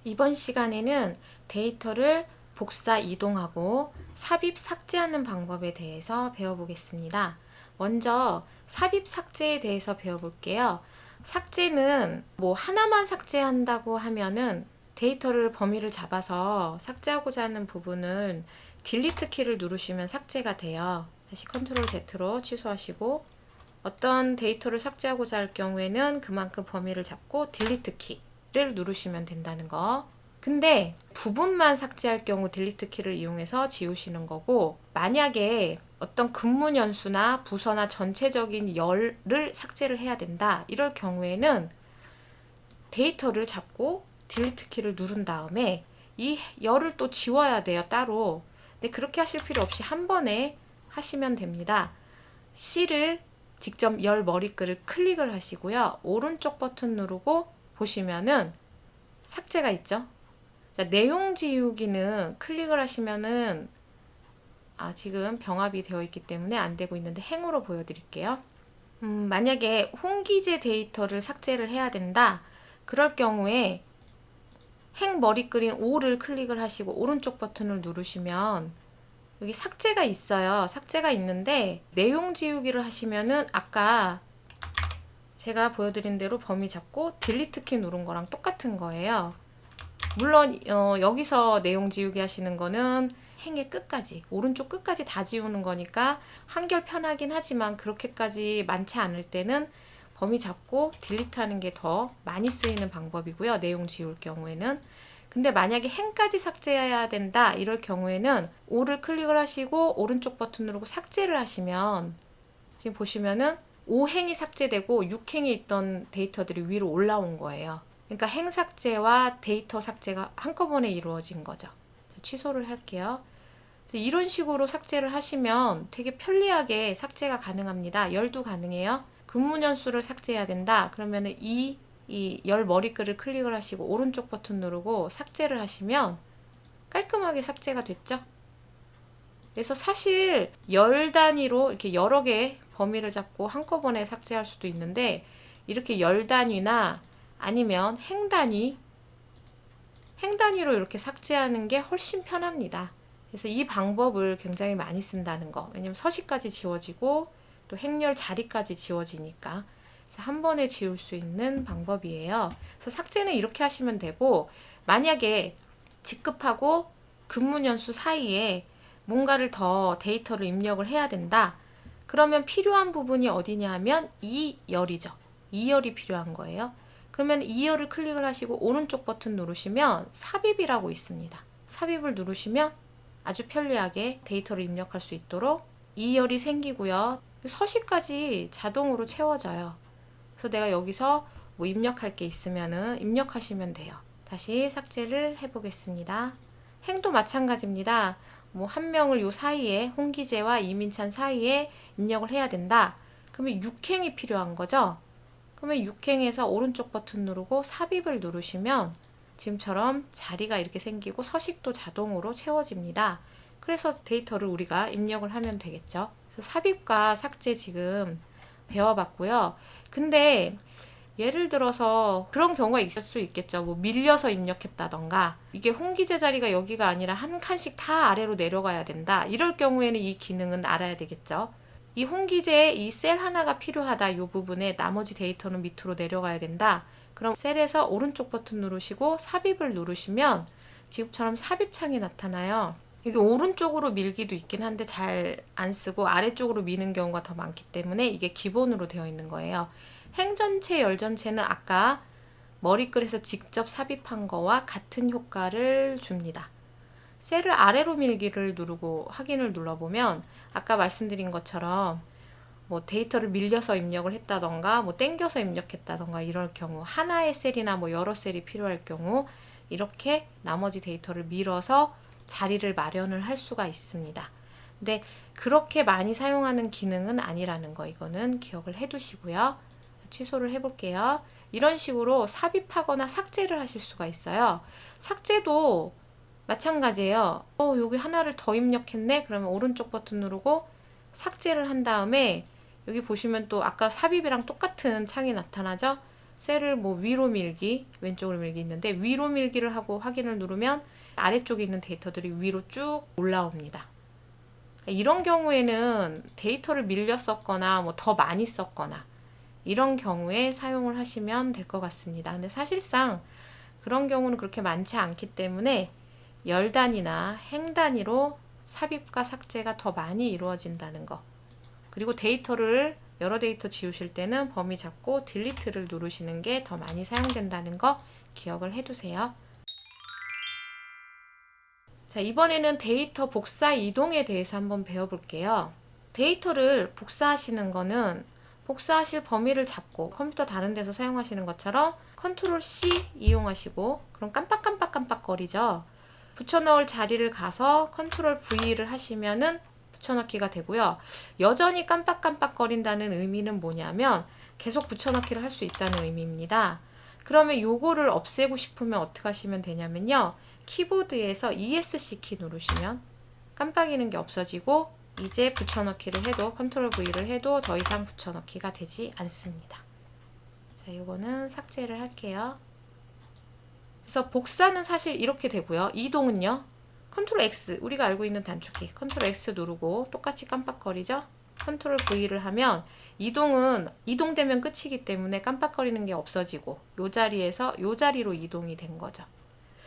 이번 시간에는 데이터를 복사 이동하고 삽입 삭제하는 방법에 대해서 배워보겠습니다. 먼저 삽입 삭제에 대해서 배워볼게요. 삭제는 하나만 삭제한다고 하면은 데이터를 범위를 잡아서 삭제하고자 하는 부분은 딜리트 키를 누르시면 삭제가 돼요. 다시 컨트롤 Z로 취소하시고, 어떤 데이터를 삭제하고자 할 경우에는 그만큼 범위를 잡고 딜리트 키를 누르시면 된다는 거. 근데 부분만 삭제할 경우 딜리트 키를 이용해서 지우시는 거고, 만약에 어떤 근무 연수나 부서나 전체적인 열을 삭제를 해야 된다, 이럴 경우에는 데이터를 잡고 딜리트 키를 누른 다음에 이 열을 또 지워야 돼요, 따로. 근데 그렇게 하실 필요 없이 한 번에 하시면 됩니다. C를 직접 열 머리글을 클릭을 하시고요. 오른쪽 버튼 누르고 보시면은 삭제가 있죠. 자, 내용 지우기는 클릭을 하시면은 지금 병합이 되어 있기 때문에 안 되고 있는데 행으로 보여드릴게요. 만약에 홍기재 데이터를 삭제를 해야 된다. 그럴 경우에 행 머리글인 O를 클릭을 하시고 오른쪽 버튼을 누르시면 여기 삭제가 있어요. 삭제가 있는데 내용 지우기를 하시면은 아까 제가 보여드린 대로 범위 잡고 딜리트 키 누른 거랑 똑같은 거예요. 물론 여기서 내용 지우기 하시는 거는 행의 끝까지, 오른쪽 끝까지 다 지우는 거니까 한결 편하긴 하지만 그렇게까지 많지 않을 때는 범위 잡고 딜리트 하는 게 더 많이 쓰이는 방법이고요. 내용 지울 경우에는. 근데 만약에 행까지 삭제해야 된다 이럴 경우에는 O를 클릭을 하시고 오른쪽 버튼 누르고 삭제를 하시면 지금 보시면은 5행이 삭제되고 6행이 있던 데이터들이 위로 올라온 거예요. 그러니까 행 삭제와 데이터 삭제가 한꺼번에 이루어진 거죠. 취소를 할게요. 이런 식으로 삭제를 하시면 되게 편리하게 삭제가 가능합니다. 열도 가능해요. 근무 연수를 삭제해야 된다. 그러면은 이 열 머리글을 클릭을 하시고 오른쪽 버튼 누르고 삭제를 하시면 깔끔하게 삭제가 됐죠. 그래서 사실 열 단위로 이렇게 여러 개의 범위를 잡고 한꺼번에 삭제할 수도 있는데, 이렇게 열 단위나 아니면 행 단위로 이렇게 삭제하는 게 훨씬 편합니다. 그래서 이 방법을 굉장히 많이 쓴다는 거. 왜냐면 서식까지 지워지고 또 행렬 자리까지 지워지니까 한 번에 지울 수 있는 방법이에요. 그래서 삭제는 이렇게 하시면 되고, 만약에 직급하고 근무 연수 사이에 뭔가를 더 데이터를 입력을 해야 된다. 그러면 필요한 부분이 어디냐 하면 2열이죠. 2열이 필요한 거예요. 그러면 2열을 클릭을 하시고 오른쪽 버튼 누르시면 삽입이라고 있습니다. 삽입을 누르시면 아주 편리하게 데이터를 입력할 수 있도록 2열이 생기고요. 서식까지 자동으로 채워져요. 그래서 내가 여기서 입력할 게 있으면은 입력하시면 돼요. 다시 삭제를 해보겠습니다. 행도 마찬가지입니다. 한 명을 요 사이에, 홍기재와 이민찬 사이에 입력을 해야 된다. 그러면 6행이 필요한 거죠. 그러면 6행에서 오른쪽 버튼 누르고 삽입을 누르시면 지금처럼 자리가 이렇게 생기고 서식도 자동으로 채워집니다. 그래서 데이터를 우리가 입력을 하면 되겠죠. 그래서 삽입과 삭제 지금 배워봤고요. 근데 예를 들어서 그런 경우가 있을 수 있겠죠. 밀려서 입력했다던가, 이게 홍기재 자리가 여기가 아니라 한 칸씩 다 아래로 내려가야 된다. 이럴 경우에는 이 기능은 알아야 되겠죠. 이 홍기재에 이 셀 하나가 필요하다. 이 부분에 나머지 데이터는 밑으로 내려가야 된다. 그럼 셀에서 오른쪽 버튼 누르시고 삽입을 누르시면 지금처럼 삽입창이 나타나요. 여기 오른쪽으로 밀기도 있긴 한데 잘 안 쓰고 아래쪽으로 미는 경우가 더 많기 때문에 이게 기본으로 되어 있는 거예요. 행 전체, 열 전체는 아까 머리글에서 직접 삽입한 거와 같은 효과를 줍니다. 셀을 아래로 밀기를 누르고 확인을 눌러보면 아까 말씀드린 것처럼 데이터를 밀려서 입력을 했다던가 땡겨서 입력했다던가 이럴 경우, 하나의 셀이나 여러 셀이 필요할 경우 이렇게 나머지 데이터를 밀어서 자리를 마련을 할 수가 있습니다. 근데 그렇게 많이 사용하는 기능은 아니라는 거, 이거는 기억을 해 두시고요. 취소를 해볼게요. 이런 식으로 삽입하거나 삭제를 하실 수가 있어요. 삭제도 마찬가지예요. 여기 하나를 더 입력했네? 그러면 오른쪽 버튼 누르고 삭제를 한 다음에 여기 보시면 또 아까 삽입이랑 똑같은 창이 나타나죠? 셀을 뭐 위로 밀기, 왼쪽으로 밀기 있는데 위로 밀기를 하고 확인을 누르면 아래쪽에 있는 데이터들이 위로 쭉 올라옵니다. 이런 경우에는 데이터를 밀려 썼거나 뭐 더 많이 썼거나 이런 경우에 사용을 하시면 될 것 같습니다. 근데 사실상 그런 경우는 그렇게 많지 않기 때문에 열 단위나 행 단위로 삽입과 삭제가 더 많이 이루어진다는 거. 그리고 데이터를 여러 데이터 지우실 때는 범위 잡고 딜리트를 누르시는 게 더 많이 사용된다는 거 기억을 해두세요. 자, 이번에는 데이터 복사 이동에 대해서 한번 배워볼게요. 데이터를 복사하시는 거는 복사하실 범위를 잡고 컴퓨터 다른 데서 사용하시는 것처럼 컨트롤 C 이용하시고 그럼 깜빡거리죠. 붙여넣을 자리를 가서 컨트롤 V를 하시면은 붙여넣기가 되고요. 여전히 깜빡거린다는 의미는 뭐냐면 계속 붙여넣기를 할 수 있다는 의미입니다. 그러면 요거를 없애고 싶으면 어떻게 하시면 되냐면요. 키보드에서 ESC 키 누르시면 깜빡이는 게 없어지고 이제 붙여넣기를 해도 컨트롤 V를 해도 더 이상 붙여넣기가 되지 않습니다. 자, 이거는 삭제를 할게요. 그래서 복사는 사실 이렇게 되고요. 이동은요. 컨트롤 X, 우리가 알고 있는 단축키 컨트롤 X 누르고 똑같이 깜빡거리죠. 컨트롤 V를 하면 이동은 이동되면 끝이기 때문에 깜빡거리는 게 없어지고 요 자리에서 요 자리로 이동이 된 거죠.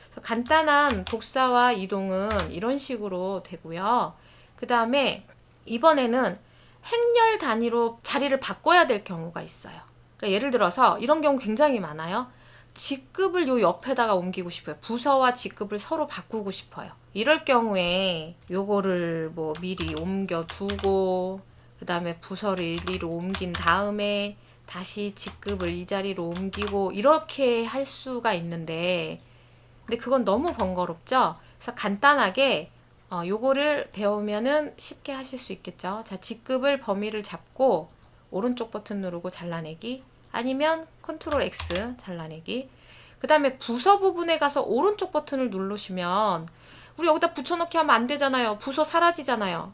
그래서 간단한 복사와 이동은 이런 식으로 되고요. 그 다음에 이번에는 행렬 단위로 자리를 바꿔야 될 경우가 있어요. 그러니까 예를 들어서 이런 경우 굉장히 많아요. 직급을 요 옆에다가 옮기고 싶어요. 부서와 직급을 서로 바꾸고 싶어요. 이럴 경우에 요거를 뭐 미리 옮겨 두고 그 다음에 부서를 이리로 옮긴 다음에 다시 직급을 이 자리로 옮기고 이렇게 할 수가 있는데 근데 그건 너무 번거롭죠. 그래서 간단하게 요거를 배우면은 쉽게 하실 수 있겠죠. 자, 직급을 범위를 잡고 오른쪽 버튼 누르고 잘라내기 아니면 컨트롤 X 잘라내기. 그 다음에 부서 부분에 가서 오른쪽 버튼을 누르시면 우리 여기다 붙여넣기 하면 안 되잖아요. 부서 사라지잖아요.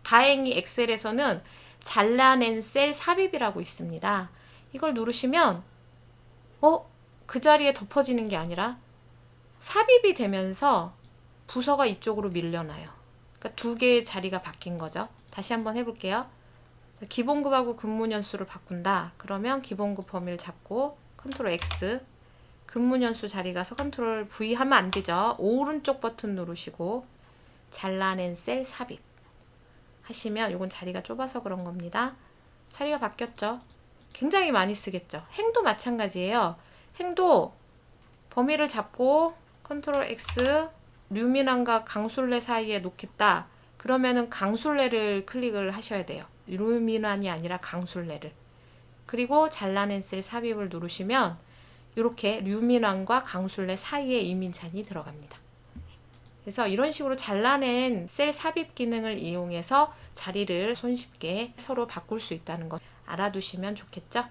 다행히 엑셀에서는 잘라낸 셀 삽입이라고 있습니다. 이걸 누르시면 그 자리에 덮어지는 게 아니라 삽입이 되면서 부서가 이쪽으로 밀려나요. 그러니까 두 개의 자리가 바뀐 거죠. 다시 한번 해볼게요. 기본급하고 근무연수를 바꾼다. 그러면 기본급 범위를 잡고 컨트롤 X 근무연수 자리 가서 컨트롤 V 하면 안 되죠. 오른쪽 버튼 누르시고 잘라낸 셀 삽입 하시면 이건 자리가 좁아서 그런 겁니다. 자리가 바뀌었죠. 굉장히 많이 쓰겠죠. 행도 마찬가지예요. 행도 범위를 잡고 컨트롤 X 류민환과 강술래 사이에 놓겠다. 그러면은 강술래를 클릭을 하셔야 돼요. 류민환이 아니라 강술래를. 그리고 잘라낸 셀 삽입을 누르시면 이렇게 류민환과 강술래 사이에 이민찬이 들어갑니다. 그래서 이런 식으로 잘라낸 셀 삽입 기능을 이용해서 자리를 손쉽게 서로 바꿀 수 있다는 것 알아두시면 좋겠죠?